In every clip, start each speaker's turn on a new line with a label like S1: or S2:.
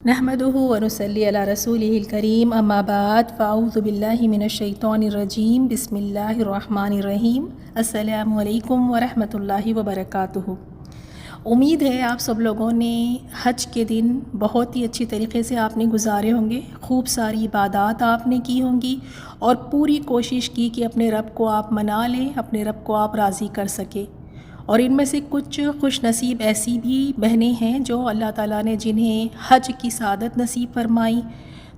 S1: نحمده ونصلي على رسوله الكريم اما بعد فاعوذ باللہ من الشیطان الرجیم بسم اللہ الرحمن الرحیم السلام علیکم ورحمۃ اللہ وبرکاتہ۔ امید ہے آپ سب لوگوں نے حج کے دن بہت ہی اچھی طریقے سے آپ نے گزارے ہوں گے، خوب ساری عبادات آپ نے کی ہوں گی اور پوری کوشش کی کہ اپنے رب کو آپ منا لیں، اپنے رب کو آپ راضی کر سکیں۔ اور ان میں سے کچھ خوش نصیب ایسی بھی بہنیں ہیں جو اللہ تعالیٰ نے جنہیں حج کی سعادت نصیب فرمائی،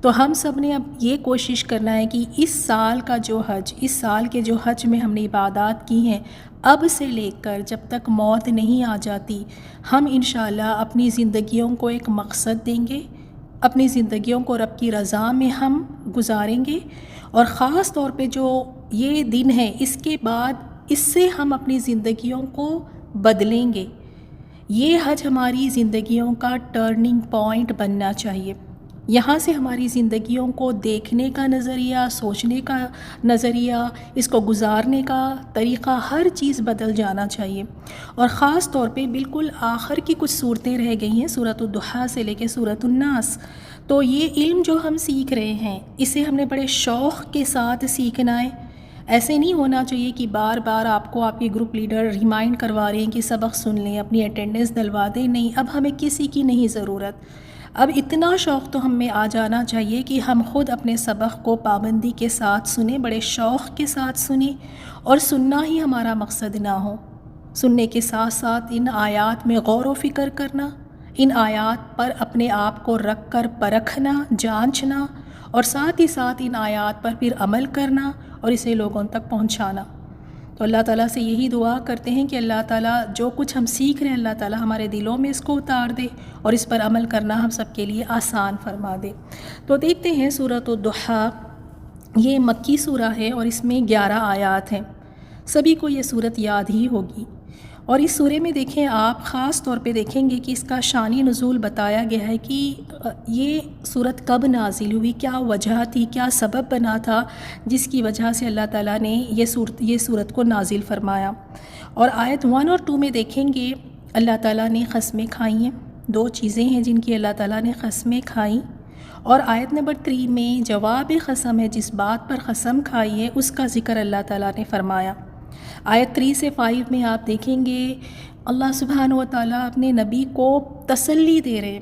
S1: تو ہم سب نے اب یہ کوشش کرنا ہے کہ اس سال کے جو حج میں ہم نے عبادات کی ہیں، اب سے لے کر جب تک موت نہیں آ جاتی، ہم انشاءاللہ اپنی زندگیوں کو ایک مقصد دیں گے، اپنی زندگیوں کو رب کی رضا میں ہم گزاریں گے، اور خاص طور پہ جو یہ دن ہے اس کے بعد اس سے ہم اپنی زندگیوں کو بدلیں گے۔ یہ حج ہماری زندگیوں کا ٹرننگ پوائنٹ بننا چاہیے۔ یہاں سے ہماری زندگیوں کو دیکھنے کا نظریہ، سوچنے کا نظریہ، اس کو گزارنے کا طریقہ، ہر چیز بدل جانا چاہیے۔ اور خاص طور پہ بالکل آخر کی کچھ صورتیں رہ گئی ہیں، سورۃ الضحیٰ سے لے کے سورۃ الناس، تو یہ علم جو ہم سیکھ رہے ہیں اسے ہم نے بڑے شوق کے ساتھ سیکھنا ہے۔ ایسے نہیں ہونا چاہیے کہ بار بار آپ کو آپ کے گروپ لیڈر ریمائنڈ کروا رہے ہیں کہ سبق سن لیں، اپنی اٹینڈنس دلوا دیں۔ نہیں، اب ہمیں کسی کی نہیں ضرورت۔ اب اتنا شوق تو ہم میں آ جانا چاہیے کہ ہم خود اپنے سبق کو پابندی کے ساتھ سنیں، بڑے شوق کے ساتھ سنیں، اور سننا ہی ہمارا مقصد نہ ہو۔ سننے کے ساتھ ساتھ ان آیات میں غور و فکر کرنا، ان آیات پر اپنے آپ کو رکھ کر پرکھنا، جانچنا، اور ساتھ ہی ساتھ ان آیات پر پھر عمل کرنا اور اسے لوگوں تک پہنچانا۔ تو اللہ تعالیٰ سے یہی دعا کرتے ہیں کہ اللہ تعالیٰ جو کچھ ہم سیکھ رہے ہیں اللہ تعالیٰ ہمارے دلوں میں اس کو اتار دے اور اس پر عمل کرنا ہم سب کے لیے آسان فرما دے۔ تو دیکھتے ہیں سورۃ الضحیٰ، یہ مکی سورہ ہے اور اس میں 11 آیات ہیں۔ سبھی کو یہ سورت یاد ہی ہوگی، اور اس سورے میں دیکھیں آپ خاص طور پہ دیکھیں گے کہ اس کا شانی نزول بتایا گیا ہے کہ یہ سورت کب نازل ہوئی، کیا وجہ تھی، کیا سبب بنا تھا جس کی وجہ سے اللہ تعالیٰ نے یہ سورت کو نازل فرمایا۔ اور آیت 1 اور 2 میں دیکھیں گے اللہ تعالیٰ نے قسمیں کھائی ہیں، 2 چیزیں ہیں جن کی اللہ تعالیٰ نے قسمیں کھائیں، اور آیت نمبر 3 میں جواب قسم ہے، جس بات پر قسم کھائی ہے اس کا ذکر اللہ تعالیٰ نے فرمایا۔ آیت 3 سے 5 میں آپ دیکھیں گے اللہ سبحانہ و تعالیٰ اپنے نبی کو تسلی دے رہے ہیں۔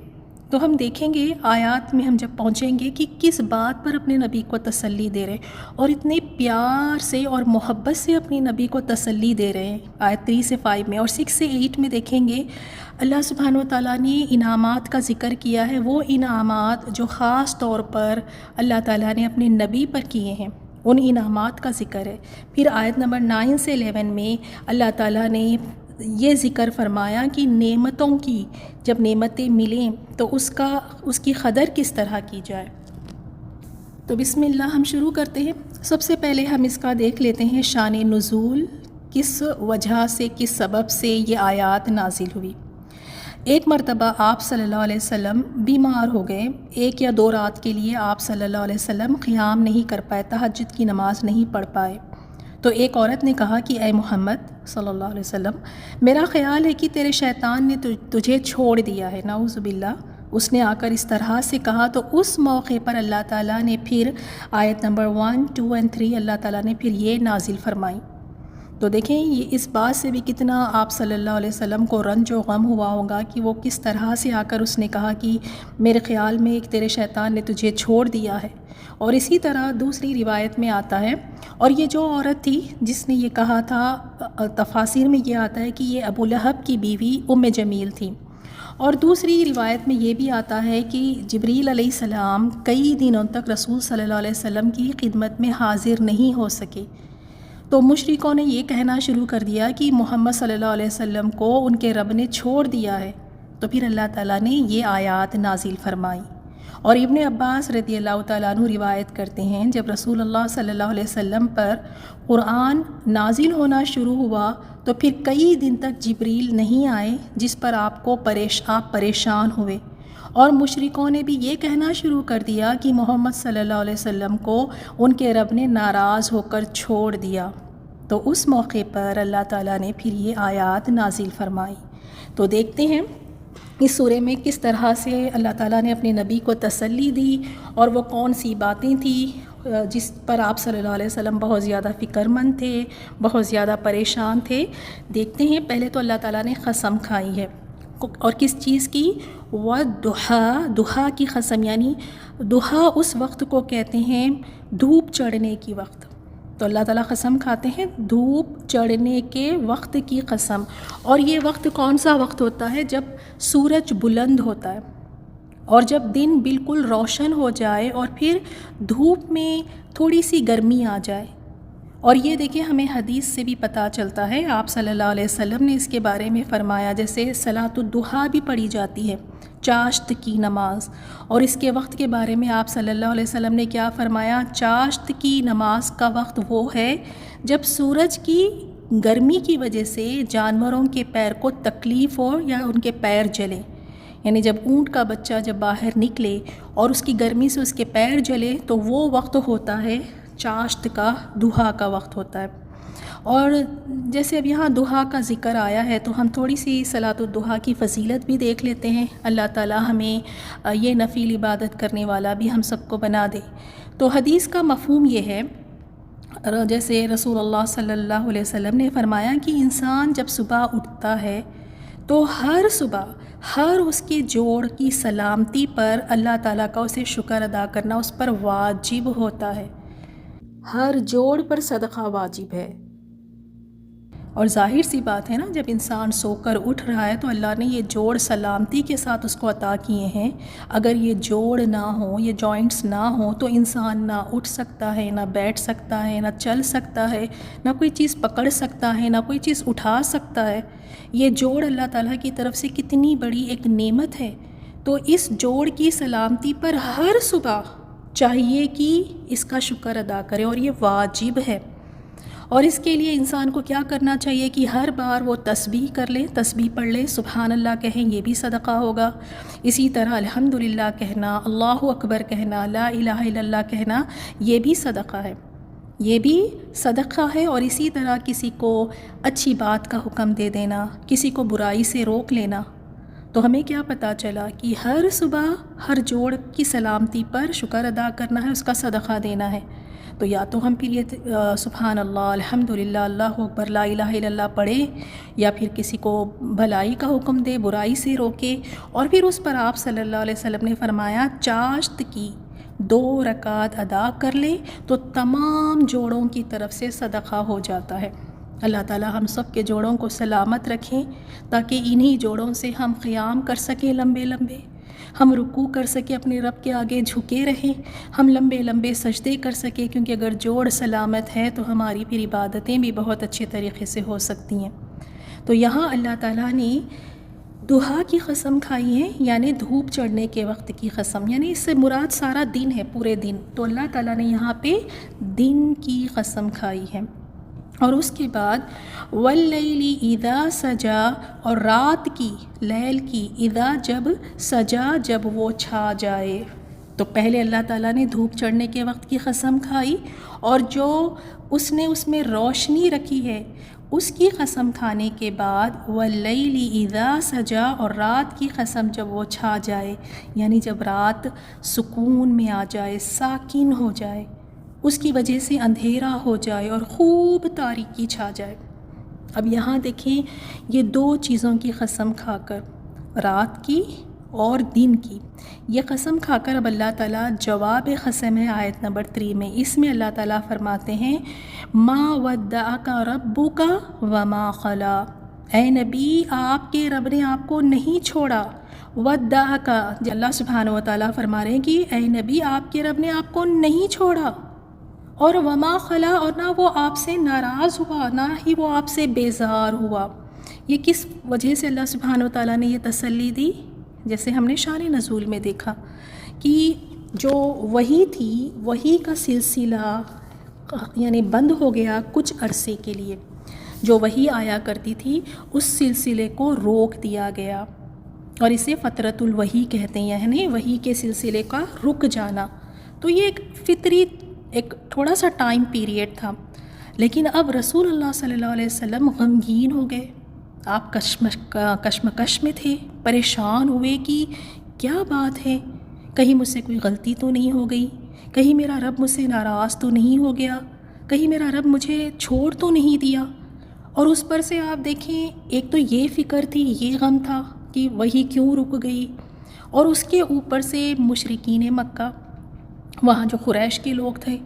S1: تو ہم دیکھیں گے آیات میں ہم جب پہنچیں گے کہ کس بات پر اپنے نبی کو تسلی دے رہے ہیں، اور اتنے پیار سے اور محبت سے اپنے نبی کو تسلی دے رہے ہیں آیت 3 سے 5 میں۔ اور 6 سے 8 میں دیکھیں گے اللہ سبحانہ و تعالیٰ نے انعامات کا ذکر کیا ہے، وہ انعامات جو خاص طور پر اللہ تعالیٰ نے اپنے نبی پر کیے ہیں، ان انعامات کا ذکر ہے۔ پھر آیت نمبر 9 سے 11 میں اللہ تعالیٰ نے یہ ذکر فرمایا کہ نعمتوں کی جب نعمتیں ملیں تو اس کی قدر کس طرح کی جائے۔ تو بسم اللہ ہم شروع کرتے ہیں۔ سب سے پہلے ہم اس کا دیکھ لیتے ہیں شان نزول، کس وجہ سے، کس سبب سے یہ آیات نازل ہوئی۔ ایک مرتبہ آپ صلی اللہ علیہ وسلم بیمار ہو گئے، 1 یا 2 رات کے لیے آپ صلی اللہ علیہ وسلم قیام نہیں کر پائے، تہجد کی نماز نہیں پڑھ پائے۔ تو ایک عورت نے کہا کہ اے محمد صلی اللہ علیہ وسلم، میرا خیال ہے کہ تیرے شیطان نے تجھے چھوڑ دیا ہے، نعوذ باللہ۔ اس نے آ کر اس طرح سے کہا، تو اس موقع پر اللہ تعالیٰ نے پھر آیت نمبر 1، 2 اور 3 اللہ تعالیٰ نے پھر یہ نازل فرمائی۔ تو دیکھیں یہ اس بات سے بھی کتنا آپ صلی اللہ علیہ وسلم کو رنج و غم ہوا ہوگا کہ وہ کس طرح سے آ کر اس نے کہا کہ میرے خیال میں ایک تیرے شیطان نے تجھے چھوڑ دیا ہے۔ اور اسی طرح دوسری روایت میں آتا ہے، اور یہ جو عورت تھی جس نے یہ کہا تھا، تفاسیر میں یہ آتا ہے کہ یہ ابو لہب کی بیوی ام جمیل تھی۔ اور دوسری روایت میں یہ بھی آتا ہے کہ جبریل علیہ السلام کئی دنوں تک رسول صلی اللہ علیہ وسلم کی خدمت میں حاضر نہیں ہو سکے، تو مشرکوں نے یہ کہنا شروع کر دیا کہ محمد صلی اللہ علیہ وسلم کو ان کے رب نے چھوڑ دیا ہے۔ تو پھر اللہ تعالیٰ نے یہ آیات نازل فرمائی۔ اور ابن عباس رضی اللہ تعالیٰ عنہ روایت کرتے ہیں جب رسول اللہ صلی اللہ علیہ وسلم پر قرآن نازل ہونا شروع ہوا تو پھر کئی دن تک جبریل نہیں آئے، جس پر آپ پریشان ہوئے، اور مشرکوں نے بھی یہ کہنا شروع کر دیا کہ محمد صلی اللہ علیہ وسلم کو ان کے رب نے ناراض ہو کر چھوڑ دیا۔ تو اس موقع پر اللہ تعالیٰ نے پھر یہ آیات نازل فرمائی۔ تو دیکھتے ہیں اس سورہ میں کس طرح سے اللہ تعالیٰ نے اپنے نبی کو تسلی دی اور وہ کون سی باتیں تھیں جس پر آپ صلی اللہ علیہ وسلم بہت زیادہ فکر مند تھے، بہت زیادہ پریشان تھے۔ دیکھتے ہیں، پہلے تو اللہ تعالیٰ نے قسم کھائی ہے، اور کس چیز کی؟ وَالضُّحَىٰ، دُحا کی قسم، یعنی دُحا اس وقت کو کہتے ہیں دھوپ چڑھنے کی وقت۔ تو اللہ تعالیٰ قسم کھاتے ہیں دھوپ چڑھنے کے وقت کی قسم، اور یہ وقت کون سا وقت ہوتا ہے؟ جب سورج بلند ہوتا ہے اور جب دن بالکل روشن ہو جائے اور پھر دھوپ میں تھوڑی سی گرمی آ جائے۔ اور یہ دیکھیں ہمیں حدیث سے بھی پتہ چلتا ہے، آپ صلی اللہ علیہ وسلم نے اس کے بارے میں فرمایا، جیسے صلاۃ الضحیٰ بھی پڑھی جاتی ہے، چاشت کی نماز، اور اس کے وقت کے بارے میں آپ صلی اللہ علیہ وسلم نے کیا فرمایا؟ چاشت کی نماز کا وقت وہ ہے جب سورج کی گرمی کی وجہ سے جانوروں کے پیر کو تکلیف ہو یا ان کے پیر جلے، یعنی جب اونٹ کا بچہ جب باہر نکلے اور اس کی گرمی سے اس کے پیر جلے تو وہ وقت ہوتا ہے چاشت کا، دُحا کا وقت ہوتا ہے۔ اور جیسے اب یہاں دُحا کا ذکر آیا ہے تو ہم تھوڑی سی صلاۃ الضحیٰ کی فضیلت بھی دیکھ لیتے ہیں۔ اللہ تعالیٰ ہمیں یہ نفل عبادت کرنے والا بھی ہم سب کو بنا دے۔ تو حدیث کا مفہوم یہ ہے، جیسے رسول اللہ صلی اللہ علیہ وسلم نے فرمایا کہ انسان جب صبح اٹھتا ہے تو ہر صبح ہر اس کے جوڑ کی سلامتی پر اللہ تعالیٰ کا اسے شکر ادا کرنا اس پر واجب ہوتا ہے، ہر جوڑ پر صدقہ واجب ہے۔ اور ظاہر سی بات ہے نا، جب انسان سو کر اٹھ رہا ہے تو اللہ نے یہ جوڑ سلامتی کے ساتھ اس کو عطا کیے ہیں۔ اگر یہ جوڑ نہ ہوں، یہ جوائنٹس نہ ہوں تو انسان نہ اٹھ سکتا ہے، نہ بیٹھ سکتا ہے، نہ چل سکتا ہے، نہ کوئی چیز پکڑ سکتا ہے، نہ کوئی چیز اٹھا سکتا ہے۔ یہ جوڑ اللہ تعالیٰ کی طرف سے کتنی بڑی ایک نعمت ہے۔ تو اس جوڑ کی سلامتی پر ہر صبح چاہیے کہ اس کا شکر ادا کرے، اور یہ واجب ہے۔ اور اس کے لیے انسان کو کیا کرنا چاہیے کہ ہر بار وہ تسبیح کر لے، تسبیح پڑھ لے، سبحان اللہ کہیں، یہ بھی صدقہ ہوگا۔ اسی طرح الحمدللہ کہنا، اللہ اکبر کہنا، لا الہ الا اللہ کہنا، یہ بھی صدقہ ہے، یہ بھی صدقہ ہے۔ اور اسی طرح کسی کو اچھی بات کا حکم دے دینا، کسی کو برائی سے روک لینا۔ تو ہمیں کیا پتہ چلا کہ ہر صبح ہر جوڑ کی سلامتی پر شکر ادا کرنا ہے، اس کا صدقہ دینا ہے۔ تو یا تو ہم پھر یہ سبحان اللہ، الحمدللہ، اللہ اکبر، لا الہ الا اللہ پڑھے، یا پھر کسی کو بھلائی کا حکم دے، برائی سے روکے۔ اور پھر اس پر آپ صلی اللہ علیہ وسلم نے فرمایا چاشت کی 2 رکعت ادا کر لے تو تمام جوڑوں کی طرف سے صدقہ ہو جاتا ہے۔ اللہ تعالیٰ ہم سب کے جوڑوں کو سلامت رکھیں تاکہ انہی جوڑوں سے ہم قیام کر سکیں، لمبے لمبے ہم رکوع کر سکیں، اپنے رب کے آگے جھکے رہیں، ہم لمبے لمبے سجدے کر سکیں، کیونکہ اگر جوڑ سلامت ہے تو ہماری پھر عبادتیں بھی بہت اچھے طریقے سے ہو سکتی ہیں۔ تو یہاں اللہ تعالیٰ نے دُحا کی قسم کھائی ہے، یعنی دھوپ چڑھنے کے وقت کی قسم، یعنی اس سے مراد سارا دن ہے، پورے دن۔ تو اللہ تعالیٰ نے یہاں پہ دن کی قسم کھائی ہے۔ اور اس کے بعد واللیل اذا سجا، اور رات کی، لیل کی، اذا جب سجا، جب وہ چھا جائے۔ تو پہلے اللہ تعالیٰ نے دھوپ چڑھنے کے وقت کی قسم کھائی، اور جو اس نے اس میں روشنی رکھی ہے اس کی قسم کھانے کے بعد واللیل اذا سجا، اور رات کی قسم جب وہ چھا جائے، یعنی جب رات سکون میں آ جائے، ساکن ہو جائے، اس کی وجہ سے اندھیرا ہو جائے اور خوب تاریکی چھا جائے۔ اب یہاں دیکھیں یہ 2 چیزوں کی قسم کھا کر، رات کی اور دن کی، یہ قسم کھا کر اب اللہ تعالیٰ جواب قسم ہے آیت نمبر 3 میں۔ اس میں اللہ تعالیٰ فرماتے ہیں ما ودعک ربک وما قلی، اے نبی آپ کے رب نے آپ کو نہیں چھوڑا۔ ودعک، اللہ سبحانہ و تعالیٰ فرما رہے ہیں کہ اے نبی آپ کے رب نے آپ کو نہیں چھوڑا، اور وما خلا، اور نہ وہ آپ سے ناراض ہوا، نہ ہی وہ آپ سے بیزار ہوا۔ یہ کس وجہ سے اللہ سبحانہ و تعالیٰ نے یہ تسلی دی؟ جیسے ہم نے شان نزول میں دیکھا کہ جو وحی تھی، وحی کا سلسلہ یعنی بند ہو گیا کچھ عرصے کے لیے، جو وحی آیا کرتی تھی اس سلسلے کو روک دیا گیا، اور اسے فترۃ الوحی کہتے ہیں، یعنی وحی کے سلسلے کا رک جانا۔ تو یہ ایک فطری ایک تھوڑا سا ٹائم پیریڈ تھا، لیکن اب رسول اللہ صلی اللہ علیہ وسلم غمگین ہو گئے، آپ کشمکش میں تھے، پریشان ہوئے کہ کیا بات ہے، کہیں مجھ سے کوئی غلطی تو نہیں ہو گئی، کہیں میرا رب مجھ سے ناراض تو نہیں ہو گیا، کہیں میرا رب مجھے چھوڑ تو نہیں دیا۔ اور اس پر سے آپ دیکھیں، ایک تو یہ فکر تھی، یہ غم تھا کہ وہی کیوں رک گئی، اور اس کے اوپر سے مشرکین مکہ، وہاں جو قریش کے لوگ تھے،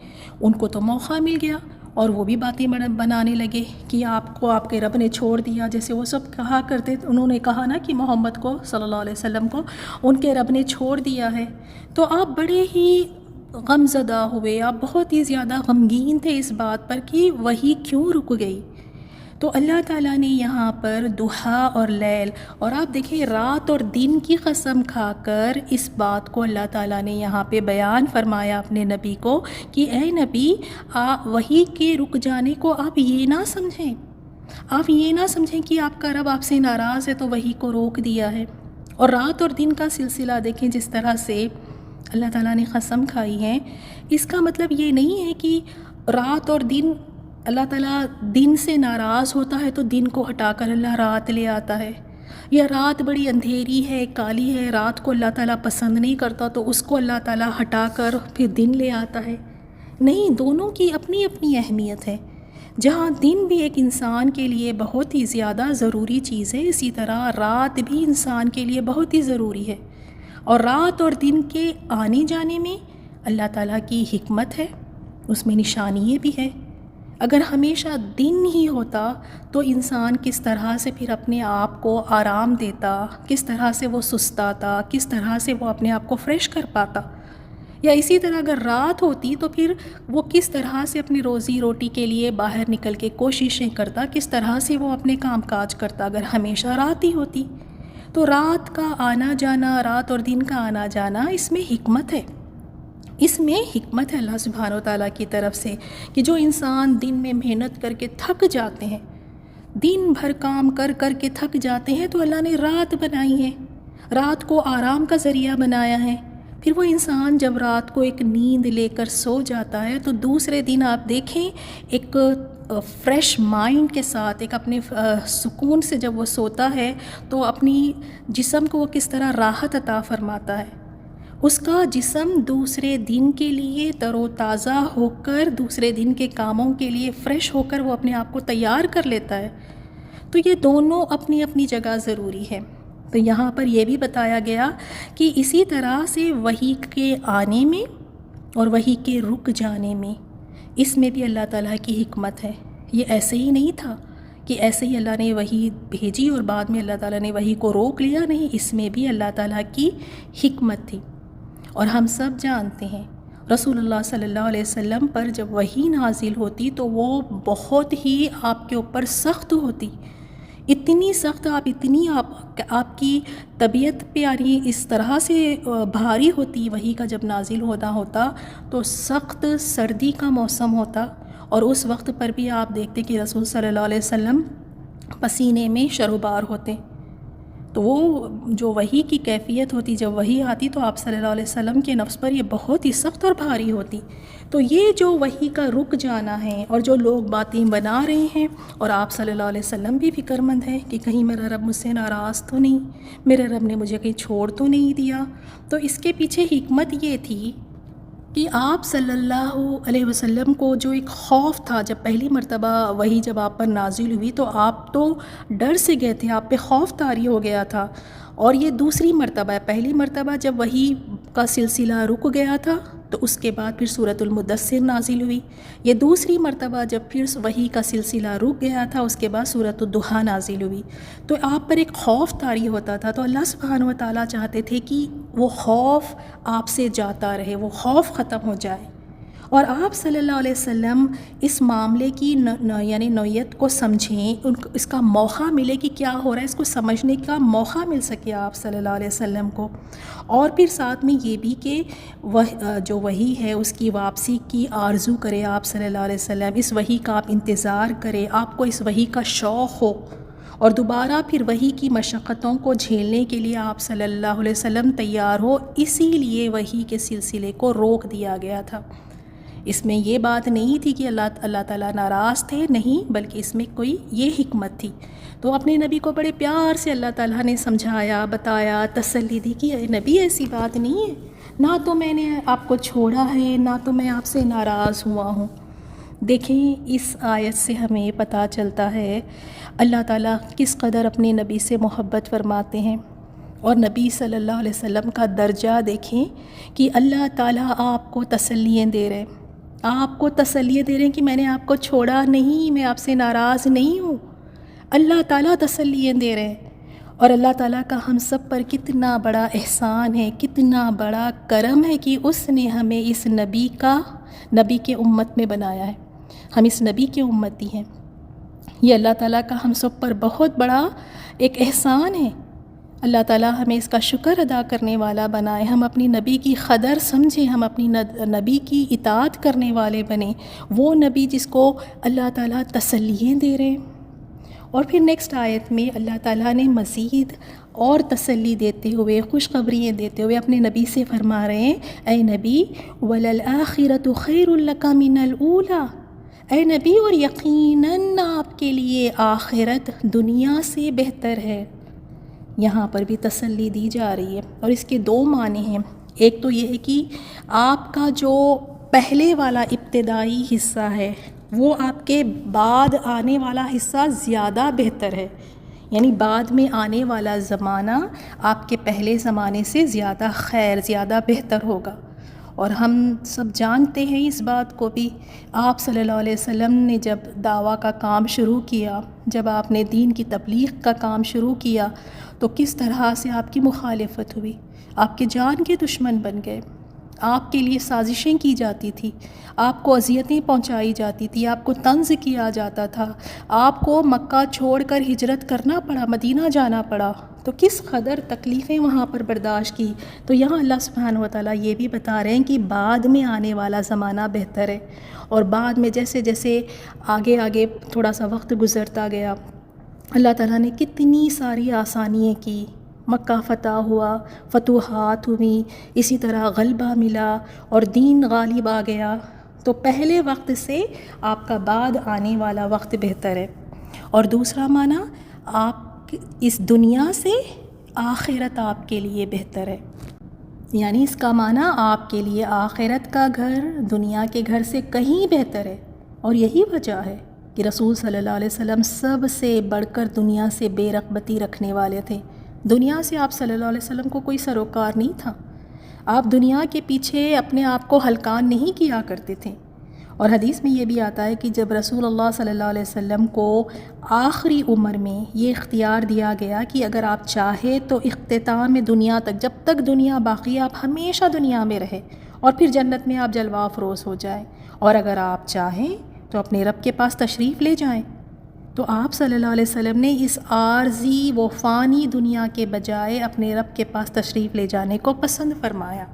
S1: ان کو تو موقع مل گیا اور وہ بھی باتیں بنانے لگے کہ آپ کو آپ کے رب نے چھوڑ دیا، جیسے وہ سب کہا کرتے، انہوں نے کہا نا کہ محمد کو صلی اللہ علیہ وسلم کو ان کے رب نے چھوڑ دیا ہے۔ تو آپ بڑے ہی غم زدہ ہوئے، آپ بہت ہی زیادہ غمگین تھے اس بات پر کہ وہی کیوں رک گئی۔ تو اللہ تعالیٰ نے یہاں پر دحا اور لیل، اور آپ دیکھیں رات اور دن کی قسم کھا کر اس بات کو اللہ تعالیٰ نے یہاں پہ بیان فرمایا اپنے نبی کو کہ اے نبی، وحی کے رک جانے کو آپ یہ نہ سمجھیں، آپ یہ نہ سمجھیں کہ آپ کا رب آپ سے ناراض ہے تو وحی کو روک دیا ہے۔ اور رات اور دن کا سلسلہ دیکھیں جس طرح سے اللہ تعالیٰ نے قسم کھائی ہے، اس کا مطلب یہ نہیں ہے کہ رات اور دن، اللہ تعالیٰ دن سے ناراض ہوتا ہے تو دن کو ہٹا کر اللہ رات لے آتا ہے، یا رات بڑی اندھیری ہے، کالی ہے، رات کو اللہ تعالیٰ پسند نہیں کرتا تو اس کو اللہ تعالیٰ ہٹا کر پھر دن لے آتا ہے۔ نہیں، دونوں کی اپنی اپنی اہمیت ہے۔ جہاں دن بھی ایک انسان کے لیے بہت ہی زیادہ ضروری چیز ہے، اسی طرح رات بھی انسان کے لیے بہت ہی ضروری ہے، اور رات اور دن کے آنے جانے میں اللہ تعالیٰ کی حکمت ہے، اس میں نشانیاں بھی ہے۔ اگر ہمیشہ دن ہی ہوتا تو انسان کس طرح سے پھر اپنے آپ کو آرام دیتا، کس طرح سے وہ سستاتا، کس طرح سے وہ اپنے آپ کو فریش کر پاتا، یا اسی طرح اگر رات ہوتی تو پھر وہ کس طرح سے اپنی روزی روٹی کے لیے باہر نکل کے کوششیں کرتا، کس طرح سے وہ اپنے کام کاج کرتا اگر ہمیشہ رات ہی ہوتی۔ تو رات کا آنا جانا، رات اور دن کا آنا جانا، اس میں حکمت ہے، اس میں حکمت ہے اللہ سبحانہ و تعالیٰ کی طرف سے کہ جو انسان دن میں محنت کر کے تھک جاتے ہیں، دن بھر کام کر کر کے تھک جاتے ہیں، تو اللہ نے رات بنائی ہے، رات کو آرام کا ذریعہ بنایا ہے۔ پھر وہ انسان جب رات کو ایک نیند لے کر سو جاتا ہے تو دوسرے دن آپ دیکھیں ایک فریش مائنڈ کے ساتھ، ایک اپنے سکون سے جب وہ سوتا ہے تو اپنی جسم کو وہ کس طرح راحت عطا فرماتا ہے، اس کا جسم دوسرے دن کے لیے تر و تازہ ہو کر، دوسرے دن کے کاموں کے لیے فریش ہو کر وہ اپنے آپ کو تیار کر لیتا ہے۔ تو یہ دونوں اپنی اپنی جگہ ضروری ہے۔ تو یہاں پر یہ بھی بتایا گیا کہ اسی طرح سے وحی کے آنے میں اور وحی کے رک جانے میں، اس میں بھی اللہ تعالیٰ کی حکمت ہے۔ یہ ایسے ہی نہیں تھا کہ ایسے ہی اللہ نے وحی بھیجی اور بعد میں اللہ تعالیٰ نے وحی کو روک لیا، نہیں، اس میں بھی اللہ تعالیٰ کی حکمت تھی۔ اور ہم سب جانتے ہیں رسول اللہ صلی اللہ علیہ وسلم پر جب وحی نازل ہوتی تو وہ بہت ہی آپ کے اوپر سخت ہوتی، اتنی سخت، آپ کی طبیعت پہ یعنی اس طرح سے بھاری ہوتی، وحی کا جب نازل ہوتا تو سخت سردی کا موسم ہوتا، اور اس وقت پر بھی آپ دیکھتے کہ رسول صلی اللہ علیہ وسلم پسینے میں شروبار ہوتے۔ تو وہ جو وحی کی کیفیت ہوتی، جب وحی آتی تو آپ صلی اللہ علیہ وسلم کے نفس پر یہ بہت ہی سخت اور بھاری ہوتی۔ تو یہ جو وحی کا رک جانا ہے، اور جو لوگ باتیں بنا رہے ہیں، اور آپ صلی اللہ علیہ وسلم بھی فکر مند ہے کہ کہیں میرا رب مجھ سے ناراض تو نہیں، میرے رب نے مجھے کہیں چھوڑ تو نہیں دیا، تو اس کے پیچھے حکمت یہ تھی کہ آپ صلی اللہ علیہ وسلم کو جو ایک خوف تھا، جب پہلی مرتبہ وحی جب آپ پر نازل ہوئی تو آپ تو ڈر سے گئے تھے، آپ پہ خوف طاری ہو گیا تھا، اور یہ دوسری مرتبہ ہے۔ پہلی مرتبہ جب وحی کا سلسلہ رک گیا تھا تو اس کے بعد پھر سورۃ المدثر نازل ہوئی، یہ دوسری مرتبہ جب پھر وحی کا سلسلہ رک گیا تھا اس کے بعد سورۃ الضحیٰ نازل ہوئی، تو آپ پر ایک خوف طاری ہوتا تھا۔ تو اللہ سبحانہ و تعالیٰ چاہتے تھے کہ وہ خوف آپ سے جاتا رہے، وہ خوف ختم ہو جائے، اور آپ صلی اللہ علیہ وسلم اس معاملے کی یعنی نوعیت کو سمجھیں، اس کا موقع ملے کہ کیا ہو رہا ہے، اس کو سمجھنے کا موقع مل سکے آپ صلی اللہ علیہ وسلم کو، اور پھر ساتھ میں یہ بھی کہ جو وحی ہے اس کی واپسی کی آرزو کرے آپ صلی اللہ علیہ وسلم، اس وحی کا آپ انتظار کرے، آپ کو اس وحی کا شوق ہو، اور دوبارہ پھر وحی کی مشقتوں کو جھیلنے کے لیے آپ صلی اللہ علیہ وسلم تیار ہو، اسی لیے وحی کے سلسلے کو روک دیا گیا تھا۔ اس میں یہ بات نہیں تھی کہ اللہ تعالیٰ ناراض تھے، نہیں، بلکہ اس میں کوئی یہ حکمت تھی۔ تو اپنے نبی کو بڑے پیار سے اللہ تعالیٰ نے سمجھایا، بتایا، تسلی دی کہ اے نبی ایسی بات نہیں ہے، نہ تو میں نے آپ کو چھوڑا ہے، نہ تو میں آپ سے ناراض ہوا ہوں۔ دیکھیں اس آیت سے ہمیں پتہ چلتا ہے اللہ تعالیٰ کس قدر اپنے نبی سے محبت فرماتے ہیں، اور نبی صلی اللہ علیہ وسلم کا درجہ دیکھیں کہ اللہ تعالیٰ آپ کو تسلیاں دے رہے ہیں، آپ کو تسلیاں دے رہے ہیں کہ میں نے آپ کو چھوڑا نہیں، میں آپ سے ناراض نہیں ہوں۔ اللہ تعالیٰ تسلیاں دے رہے ہیں، اور اللہ تعالیٰ کا ہم سب پر کتنا بڑا احسان ہے، کتنا بڑا کرم ہے کہ اس نے ہمیں اس نبی کے امت میں بنایا ہے۔ ہم اس نبی کے امتی ہیں، یہ اللہ تعالیٰ کا ہم سب پر بہت بڑا ایک احسان ہے۔ اللہ تعالیٰ ہمیں اس کا شکر ادا کرنے والا بنائے، ہم اپنی نبی کی قدر سمجھیں، ہم اپنی نبی کی اطاعت کرنے والے بنیں، وہ نبی جس کو اللہ تعالیٰ تسلیاں دے رہے ہیں۔ اور پھر نیکسٹ آیت میں اللہ تعالیٰ نے مزید اور تسلی دیتے ہوئے، خوشخبریاں دیتے ہوئے اپنے نبی سے فرما رہے ہیں، اے نبی وَلَلْآخِرَةُ خَيْرٌ لَكَ مِنَ الْأُولَىٰ، اے نبی اور یقیناً آپ کے لیے آخرت دنیا سے بہتر ہے۔ یہاں پر بھی تسلی دی جا رہی ہے، اور اس کے دو معنی ہیں۔ ایک تو یہ ہے کہ آپ کا جو پہلے والا ابتدائی حصہ ہے وہ آپ کے بعد آنے والا حصہ زیادہ بہتر ہے، یعنی بعد میں آنے والا زمانہ آپ کے پہلے زمانے سے زیادہ خیر، زیادہ بہتر ہوگا۔ اور ہم سب جانتے ہیں اس بات کو بھی، آپ صلی اللہ علیہ وسلم نے جب دعویٰ کا کام شروع کیا، جب آپ نے دین کی تبلیغ کا کام شروع کیا، تو کس طرح سے آپ کی مخالفت ہوئی، آپ کے جان کے دشمن بن گئے، آپ کے لیے سازشیں کی جاتی تھی، آپ کو اذیتیں پہنچائی جاتی تھی، آپ کو طنز کیا جاتا تھا، آپ کو مکہ چھوڑ کر ہجرت کرنا پڑا، مدینہ جانا پڑا، تو کس قدر تکلیفیں وہاں پر برداشت کی۔ تو یہاں اللہ سبحانہ و تعالیٰ یہ بھی بتا رہے ہیں کہ بعد میں آنے والا زمانہ بہتر ہے، اور بعد میں جیسے جیسے آگے تھوڑا سا وقت گزرتا گیا، اللہ تعالیٰ نے کتنی ساری آسانیاں کی، مکہ فتح ہوا، فتوحات ہوئیں، اسی طرح غلبہ ملا اور دین غالب آ گیا۔ تو پہلے وقت سے آپ کا بعد آنے والا وقت بہتر ہے۔ اور دوسرا معنی، آپ اس دنیا سے آخرت آپ کے لیے بہتر ہے، یعنی اس کا معنی آپ کے لیے آخرت کا گھر دنیا کے گھر سے کہیں بہتر ہے۔ اور یہی وجہ ہے کہ رسول صلی اللہ علیہ وسلم سب سے بڑھ کر دنیا سے بے رغبتی رکھنے والے تھے۔ دنیا سے آپ صلی اللہ علیہ وسلم کو کوئی سروکار نہیں تھا، آپ دنیا کے پیچھے اپنے آپ کو ہلکان نہیں کیا کرتے تھے۔ اور حدیث میں یہ بھی آتا ہے کہ جب رسول اللہ صلی اللہ علیہ وسلم کو آخری عمر میں یہ اختیار دیا گیا کہ اگر آپ چاہے تو اختتام دنیا تک، جب تک دنیا باقی ہے آپ ہمیشہ دنیا میں رہے، اور پھر جنت میں آپ جلوہ افروز ہو جائیں، اور اگر آپ چاہیں تو اپنے رب کے پاس تشریف لے جائیں، تو آپ صلی اللہ علیہ وسلم نے اس عارضی و فانی دنیا کے بجائے اپنے رب کے پاس تشریف لے جانے کو پسند فرمایا۔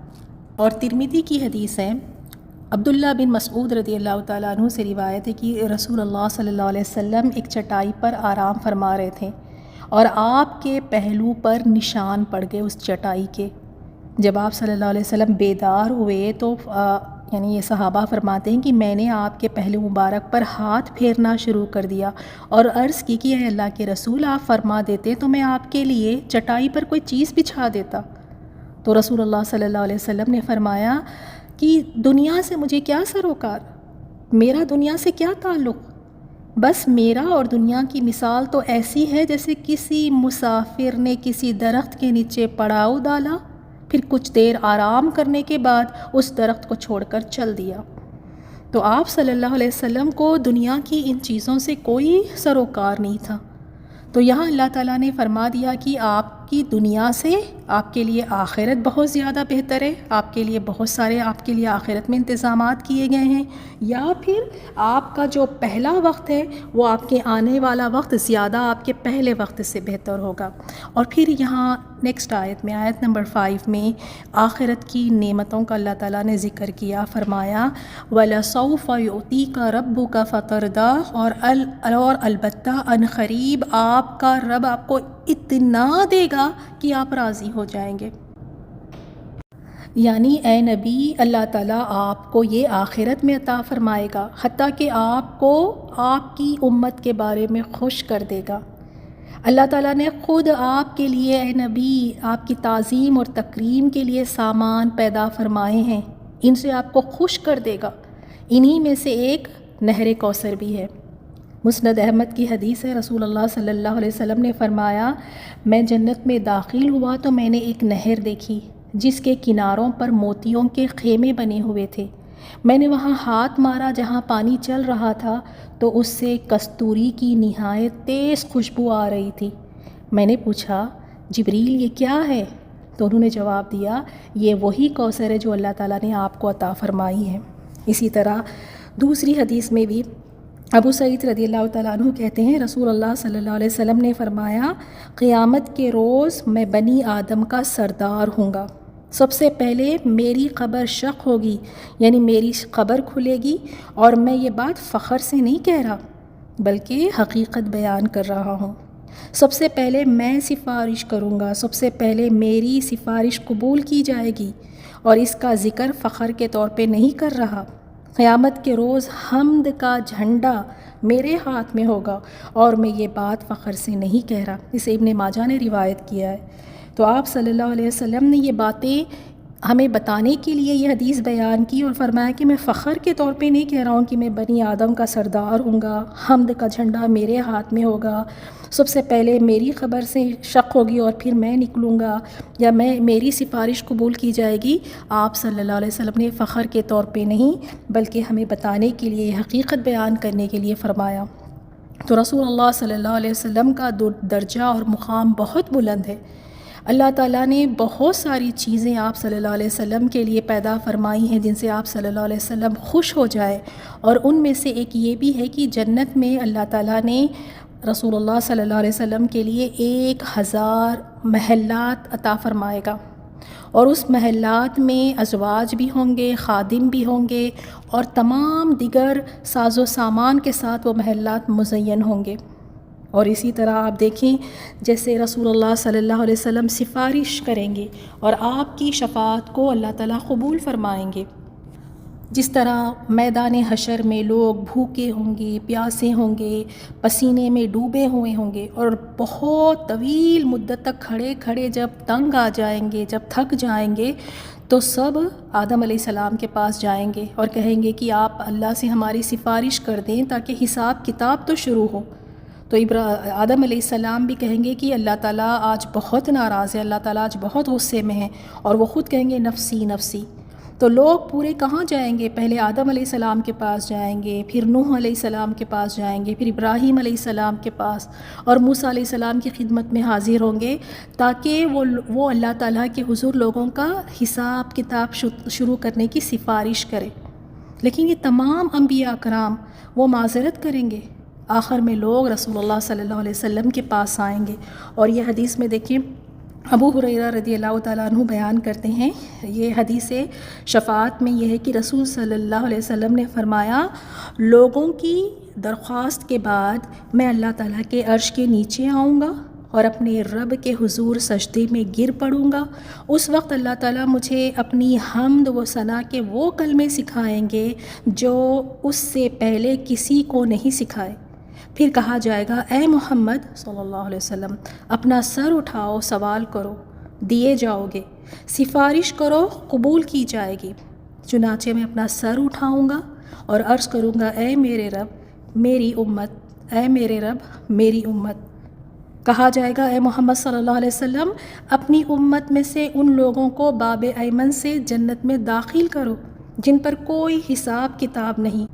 S1: اور ترمذی کی حدیث ہے، عبداللہ بن مسعود رضی اللہ تعالیٰ عنہ سے روایت ہے کہ رسول اللہ صلی اللہ علیہ وسلم ایک چٹائی پر آرام فرما رہے تھے، اور آپ کے پہلو پر نشان پڑ گئے اس چٹائی کے۔ جب آپ صلی اللہ علیہ وسلم بیدار ہوئے تو یعنی یہ صحابہ فرماتے ہیں کہ میں نے آپ کے پہلو مبارک پر ہاتھ پھیرنا شروع کر دیا اور عرض کی کہ اے اللہ کے رسول، آپ فرما دیتے تو میں آپ کے لیے چٹائی پر کوئی چیز بچھا دیتا۔ تو رسول اللہ صلی اللہ علیہ وسلم نے فرمایا کہ دنیا سے مجھے کیا سروکار، میرا دنیا سے کیا تعلق، بس میرا اور دنیا کی مثال تو ایسی ہے جیسے کسی مسافر نے کسی درخت کے نیچے پڑاؤ ڈالا، پھر کچھ دیر آرام کرنے کے بعد اس درخت کو چھوڑ کر چل دیا۔ تو آپ صلی اللہ علیہ وسلم کو دنیا کی ان چیزوں سے کوئی سروکار نہیں تھا۔ تو یہاں اللہ تعالیٰ نے فرما دیا کہ آپ کی دنیا سے آپ کے لیے آخرت بہت زیادہ بہتر ہے، آپ کے لیے بہت سارے آپ کے لیے آخرت میں انتظامات کیے گئے ہیں، یا پھر آپ کا جو پہلا وقت ہے وہ آپ کے آنے والا وقت زیادہ آپ کے پہلے وقت سے بہتر ہوگا۔ اور پھر یہاں نیکسٹ آیت میں، آیت نمبر 5 میں آخرت کی نعمتوں کا اللہ تعالیٰ نے ذکر کیا، فرمایا وَلَسَوْفَ يُعْطِيكَ رَبُّكَ فَتَرْضَىٰ، اور البتہ ان قریب آپ کا رب آپ کو اتنا دے گا کہ آپ راضی ہو جائیں گے۔ یعنی اے نبی، اللہ تعالیٰ آپ کو یہ آخرت میں عطا فرمائے گا، حتیٰ کہ آپ کو آپ کی امت کے بارے میں خوش کر دے گا۔ اللہ تعالیٰ نے خود آپ کے لیے اے نبی آپ کی تعظیم اور تکریم کے لیے سامان پیدا فرمائے ہیں، ان سے آپ کو خوش کر دے گا۔ انہی میں سے ایک نہر کوثر بھی ہے۔ مسند احمد کی حدیث ہے، رسول اللہ صلی اللہ علیہ وسلم نے فرمایا، میں جنت میں داخل ہوا تو میں نے ایک نہر دیکھی جس کے کناروں پر موتیوں کے خیمے بنے ہوئے تھے۔ میں نے وہاں ہاتھ مارا جہاں پانی چل رہا تھا تو اس سے کستوری کی نہایت تیز خوشبو آ رہی تھی۔ میں نے پوچھا، جبریل یہ کیا ہے؟ تو انہوں نے جواب دیا، یہ وہی کوثر ہے جو اللہ تعالیٰ نے آپ کو عطا فرمائی ہے۔ اسی طرح دوسری حدیث میں بھی ابو سعید رضی اللہ تعالیٰ عنہ کہتے ہیں، رسول اللہ صلی اللہ علیہ وسلم نے فرمایا، قیامت کے روز میں بنی آدم کا سردار ہوں گا۔ سب سے پہلے میری قبر شق ہوگی، یعنی میری قبر کھلے گی، اور میں یہ بات فخر سے نہیں کہہ رہا بلکہ حقیقت بیان کر رہا ہوں۔ سب سے پہلے میں سفارش کروں گا، سب سے پہلے میری سفارش قبول کی جائے گی، اور اس کا ذکر فخر کے طور پہ نہیں کر رہا۔ قیامت کے روز حمد کا جھنڈا میرے ہاتھ میں ہوگا، اور میں یہ بات فخر سے نہیں کہہ رہا۔ اسے ابن ماجہ نے روایت کیا ہے۔ تو آپ صلی اللہ علیہ وسلم نے یہ باتیں ہمیں بتانے کے لیے یہ حدیث بیان کی اور فرمایا کہ میں فخر کے طور پہ نہیں کہہ رہا ہوں کہ میں بنی آدم کا سردار ہوں گا، حمد کا جھنڈا میرے ہاتھ میں ہوگا، سب سے پہلے میری خبر سے شق ہوگی اور پھر میں نکلوں گا، یا میری سفارش قبول کی جائے گی۔ آپ صلی اللہ علیہ وسلم نے فخر کے طور پہ نہیں بلکہ ہمیں بتانے کے لیے، حقیقت بیان کرنے کے لیے فرمایا۔ تو رسول اللہ صلی اللہ علیہ وسلم کا درجہ اور مقام بہت بلند ہے۔ اللہ تعالیٰ نے بہت ساری چیزیں آپ صلی اللہ علیہ وسلم کے لیے پیدا فرمائی ہیں جن سے آپ صلی اللہ علیہ وسلم خوش ہو جائے، اور ان میں سے ایک یہ بھی ہے کہ جنت میں اللہ تعالیٰ نے رسول اللہ صلی اللہ علیہ وسلم کے لیے 1000 محلات عطا فرمائے گا، اور اس محلات میں ازواج بھی ہوں گے، خادم بھی ہوں گے، اور تمام دیگر ساز و سامان کے ساتھ وہ محلات مزین ہوں گے۔ اور اسی طرح آپ دیکھیں، جیسے رسول اللہ صلی اللہ علیہ وسلم سفارش کریں گے اور آپ کی شفاعت کو اللہ تعالیٰ قبول فرمائیں گے۔ جس طرح میدان حشر میں لوگ بھوکے ہوں گے، پیاسے ہوں گے، پسینے میں ڈوبے ہوئے ہوں گے، اور بہت طویل مدت تک کھڑے کھڑے جب تنگ آ جائیں گے، جب تھک جائیں گے، تو سب آدم علیہ السلام کے پاس جائیں گے اور کہیں گے کہ آپ اللہ سے ہماری سفارش کر دیں تاکہ حساب کتاب تو شروع ہو۔ تو آدم علیہ السلام بھی کہیں گے کہ اللہ تعالیٰ آج بہت ناراض ہے، اللہ تعالیٰ آج بہت غصے میں ہے، اور وہ خود کہیں گے نفسی نفسی۔ تو لوگ پورے کہاں جائیں گے؟ پہلے آدم علیہ السلام کے پاس جائیں گے، پھر نوح علیہ السلام کے پاس جائیں گے، پھر ابراہیم علیہ السلام کے پاس، اور موسیٰ علیہ السلام کی خدمت میں حاضر ہوں گے تاکہ وہ اللہ تعالیٰ کے حضور لوگوں کا حساب کتاب شروع کرنے کی سفارش کرے۔ لیکن یہ تمام انبیاء کرام وہ معذرت کریں گے، آخر میں لوگ رسول اللہ صلی اللہ علیہ وسلم کے پاس آئیں گے۔ اور یہ حدیث میں دیکھیں، ابو ہریرہ رضی اللہ تعالیٰ عنہ بیان کرتے ہیں، یہ حدیث شفاعت میں یہ ہے کہ رسول صلی اللہ علیہ وسلم نے فرمایا، لوگوں کی درخواست کے بعد میں اللہ تعالیٰ کے عرش کے نیچے آؤں گا اور اپنے رب کے حضور سجدے میں گر پڑوں گا۔ اس وقت اللہ تعالیٰ مجھے اپنی حمد و ثنا کے وہ کلمے سکھائیں گے جو اس سے پہلے کسی کو نہیں سکھائے۔ پھر کہا جائے گا، اے محمد صلی اللہ علیہ وسلم، اپنا سر اٹھاؤ، سوال کرو، دیے جاؤ گے، سفارش کرو، قبول کی جائے گی۔ چنانچہ میں اپنا سر اٹھاؤں گا اور عرض کروں گا، اے میرے رب میری امت، اے میرے رب میری امت۔ کہا جائے گا، اے محمد صلی اللہ علیہ وسلم، اپنی امت میں سے ان لوگوں کو باب ایمن سے جنت میں داخل کرو جن پر کوئی حساب کتاب نہیں،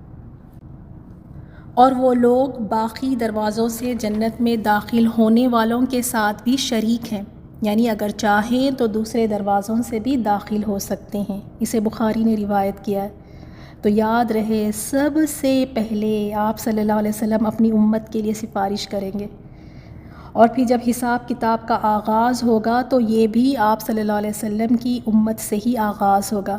S1: اور وہ لوگ باقی دروازوں سے جنت میں داخل ہونے والوں کے ساتھ بھی شریک ہیں، یعنی اگر چاہیں تو دوسرے دروازوں سے بھی داخل ہو سکتے ہیں۔ اسے بخاری نے روایت کیا ہے۔ تو یاد رہے، سب سے پہلے آپ صلی اللہ علیہ وسلم اپنی امت کے لیے سفارش کریں گے، اور پھر جب حساب کتاب کا آغاز ہوگا تو یہ بھی آپ صلی اللہ علیہ وسلم کی امت سے ہی آغاز ہوگا،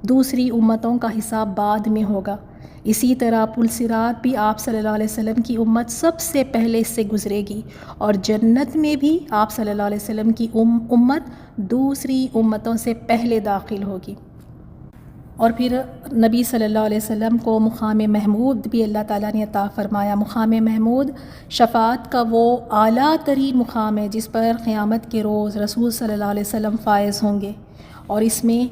S1: دوسری امتوں کا حساب بعد میں ہوگا، اسی طرح پل صراط بھی آپ صلی اللہ علیہ وسلم کی امت سب سے پہلے اس سے گزرے گی، اور جنت میں بھی آپ صلی اللہ علیہ وسلم کی امت دوسری امتوں سے پہلے داخل ہوگی۔ اور پھر نبی صلی اللہ علیہ وسلم کو مقام محمود بھی اللہ تعالیٰ نے عطا فرمایا۔ مقام محمود شفاعت کا وہ اعلیٰ ترین مقام ہے جس پر قیامت کے روز رسول صلی اللہ علیہ وسلم فائز ہوں گے، اور اس میں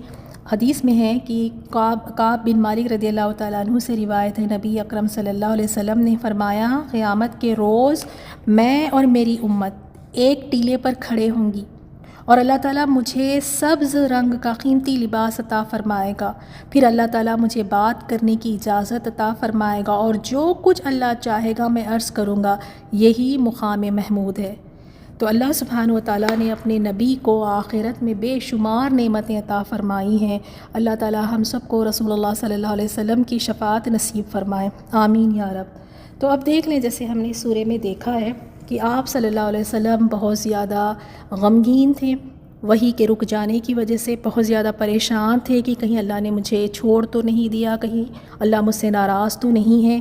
S1: حدیث میں ہے کہ کعب بن مالک رضی اللہ تعالیٰ عنہ سے روایت ہے، نبی اکرم صلی اللہ علیہ وسلم نے فرمایا قیامت کے روز میں اور میری امت ایک ٹیلے پر کھڑے ہوں گی، اور اللہ تعالیٰ مجھے سبز رنگ کا قیمتی لباس عطا فرمائے گا، پھر اللہ تعالیٰ مجھے بات کرنے کی اجازت عطا فرمائے گا، اور جو کچھ اللہ چاہے گا میں عرض کروں گا، یہی مقام محمود ہے۔ تو اللہ سبحانہ و تعالیٰ نے اپنے نبی کو آخرت میں بے شمار نعمتیں عطا فرمائی ہیں۔ اللہ تعالیٰ ہم سب کو رسول اللہ صلی اللہ علیہ وسلم کی شفاعت نصیب فرمائے، آمین یا رب۔ تو اب دیکھ لیں، جیسے ہم نے اس سورے میں دیکھا ہے کہ آپ صلی اللہ علیہ وسلم بہت زیادہ غمگین تھے، وحی کے رک جانے کی وجہ سے بہت زیادہ پریشان تھے کہ کہیں اللہ نے مجھے چھوڑ تو نہیں دیا، کہیں اللہ مجھ سے ناراض تو نہیں ہے،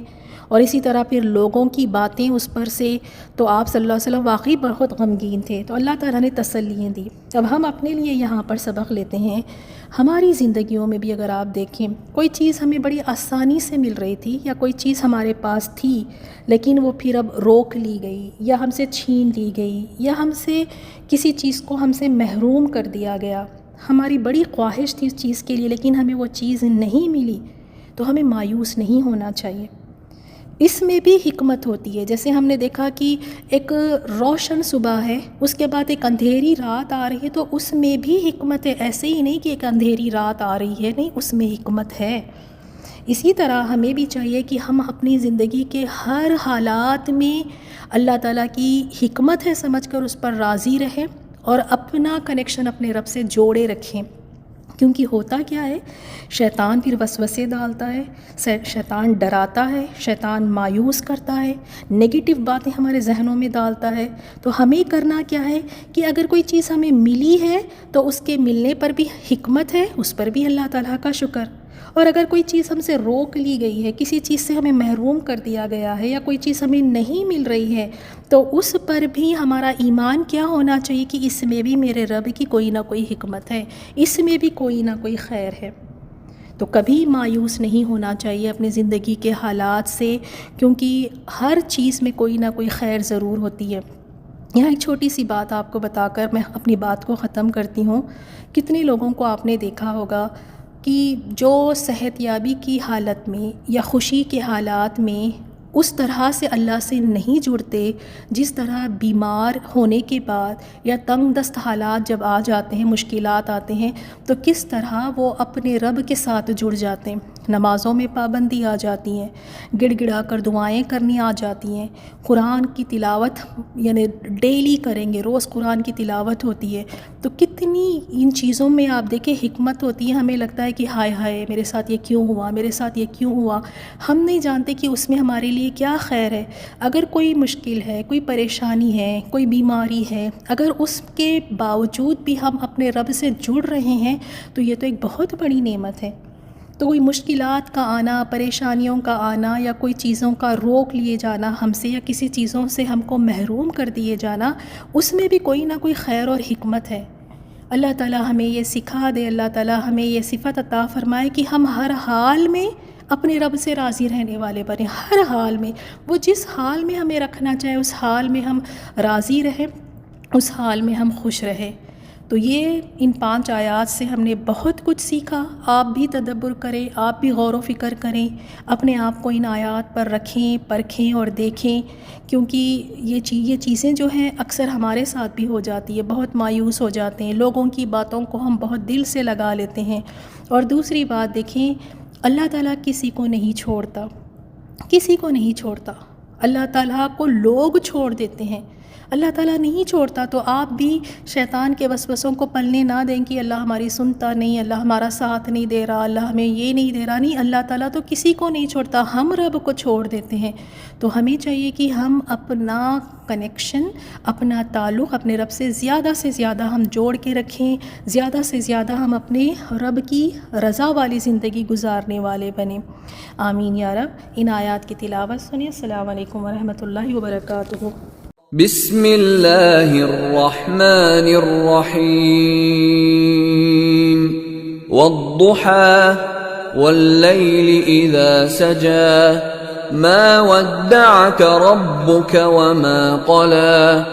S1: اور اسی طرح پھر لوگوں کی باتیں اس پر سے، تو آپ صلی اللہ علیہ وسلم واقعی بہت غمگین تھے۔ تو اللہ تعالیٰ نے تسلیاں دی۔ اب ہم اپنے لیے یہاں پر سبق لیتے ہیں، ہماری زندگیوں میں بھی اگر آپ دیکھیں کوئی چیز ہمیں بڑی آسانی سے مل رہی تھی، یا کوئی چیز ہمارے پاس تھی لیکن وہ پھر اب روک لی گئی، یا ہم سے چھین لی گئی، یا ہم سے کسی چیز کو ہم سے محروم کر دیا گیا، ہماری بڑی خواہش تھی اس چیز کے لیے لیکن ہمیں وہ چیز نہیں ملی، تو ہمیں مایوس نہیں ہونا چاہیے۔ اس میں بھی حکمت ہوتی ہے، جیسے ہم نے دیکھا کہ ایک روشن صبح ہے، اس کے بعد ایک اندھیری رات آ رہی ہے، تو اس میں بھی حکمت ہے۔ ایسے ہی نہیں کہ ایک اندھیری رات آ رہی ہے، نہیں، اس میں حکمت ہے۔ اسی طرح ہمیں بھی چاہیے کہ ہم اپنی زندگی کے ہر حالات میں اللہ تعالیٰ کی حکمت ہے سمجھ کر اس پر راضی رہیں، اور اپنا کنیکشن اپنے رب سے جوڑے رکھیں۔ کیونکہ ہوتا کیا ہے، شیطان پھر وسوسے ڈالتا ہے، شیطان ڈراتا ہے، شیطان مایوس کرتا ہے، نگیٹو باتیں ہمارے ذہنوں میں ڈالتا ہے۔ تو ہمیں کرنا کیا ہے کہ اگر کوئی چیز ہمیں ملی ہے تو اس کے ملنے پر بھی حکمت ہے، اس پر بھی اللہ تعالیٰ کا شکر، اور اگر کوئی چیز ہم سے روک لی گئی ہے، کسی چیز سے ہمیں محروم کر دیا گیا ہے، یا کوئی چیز ہمیں نہیں مل رہی ہے، تو اس پر بھی ہمارا ایمان کیا ہونا چاہیے کہ اس میں بھی میرے رب کی کوئی نہ کوئی حکمت ہے، اس میں بھی کوئی نہ کوئی خیر ہے۔ تو کبھی مایوس نہیں ہونا چاہیے اپنی زندگی کے حالات سے، کیونکہ ہر چیز میں کوئی نہ کوئی خیر ضرور ہوتی ہے۔ یہاں ایک چھوٹی سی بات آپ کو بتا کر میں اپنی بات کو ختم کرتی ہوں۔ کتنے لوگوں کو آپ نے دیکھا ہوگا کہ جو صحت یابی کی حالت میں یا خوشی کے حالات میں اس طرح سے اللہ سے نہیں جڑتے، جس طرح بیمار ہونے کے بعد یا تنگ دست حالات جب آ جاتے ہیں، مشکلات آتے ہیں، تو کس طرح وہ اپنے رب کے ساتھ جڑ جاتے ہیں۔ نمازوں میں پابندی آ جاتی ہیں، گڑ گڑا کر دعائیں کرنی آ جاتی ہیں، قرآن کی تلاوت یعنی ڈیلی کریں گے، روز قرآن کی تلاوت ہوتی ہے۔ تو کتنی ان چیزوں میں آپ دیکھیں حکمت ہوتی ہے۔ ہمیں لگتا ہے کہ ہائے ہائے میرے ساتھ یہ کیوں ہوا، میرے ساتھ یہ کیوں ہوا، ہم نہیں جانتے کہ اس میں ہمارے لیے کیا خیر ہے۔ اگر کوئی مشکل ہے، کوئی پریشانی ہے، کوئی بیماری ہے، اگر اس کے باوجود بھی ہم اپنے رب سے جڑ رہے ہیں تو یہ تو ایک بہت بڑی نعمت ہے۔ تو کوئی مشکلات کا آنا، پریشانیوں کا آنا، یا کوئی چیزوں کا روک لیے جانا ہم سے، یا کسی چیزوں سے ہم کو محروم کر دیے جانا، اس میں بھی کوئی نہ کوئی خیر اور حکمت ہے۔ اللہ تعالیٰ ہمیں یہ سکھا دے، اللہ تعالیٰ ہمیں یہ صفت عطا فرمائے کہ ہم ہر حال میں اپنے رب سے راضی رہنے والے بنیں۔ ہر حال میں وہ جس حال میں ہمیں رکھنا چاہے اس حال میں ہم راضی رہیں، اس حال میں ہم خوش رہیں۔ تو یہ ان 5 آیات سے ہم نے بہت کچھ سیکھا۔ آپ بھی تدبر کریں، آپ بھی غور و فکر کریں، اپنے آپ کو ان آیات پر رکھیں، پرکھیں اور دیکھیں، کیونکہ یہ چیزیں جو ہیں اکثر ہمارے ساتھ بھی ہو جاتی ہے۔ بہت مایوس ہو جاتے ہیں، لوگوں کی باتوں کو ہم بہت دل سے لگا لیتے ہیں۔ اور دوسری بات دیکھیں، اللہ تعالیٰ کسی کو نہیں چھوڑتا، کسی کو نہیں چھوڑتا۔ اللہ تعالیٰ کو لوگ چھوڑ دیتے ہیں، اللہ تعالیٰ نہیں چھوڑتا. تو آپ بھی شیطان کے وسوسوں کو پلنے نہ دیں کہ اللہ ہماری سنتا نہیں، اللہ ہمارا ساتھ نہیں دے رہا، اللہ ہمیں یہ نہیں دے رہا. نہیں، اللہ تعالیٰ تو کسی کو نہیں چھوڑتا، ہم رب کو چھوڑ دیتے ہیں. تو ہمیں چاہیے کہ ہم اپنا کنیکشن، اپنا تعلق اپنے رب سے زیادہ ہم جوڑ کے رکھیں، زیادہ سے زیادہ ہم اپنے رب کی رضا والی زندگی گزارنے والے بنیں. آمین یا رب. ان آیات کی تلاوت سنیں. السلام علیکم ورحمۃ اللہ وبرکاتہ.
S2: بسم اللہ الرحمن الرحیم. والضحى واللیل اذا سجى ما ودعك ربك وما قلى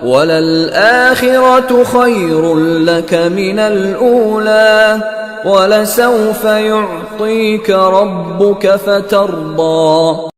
S2: وللآخرة خير لك من الأولى ولسوف يعطيك ربك فترضى.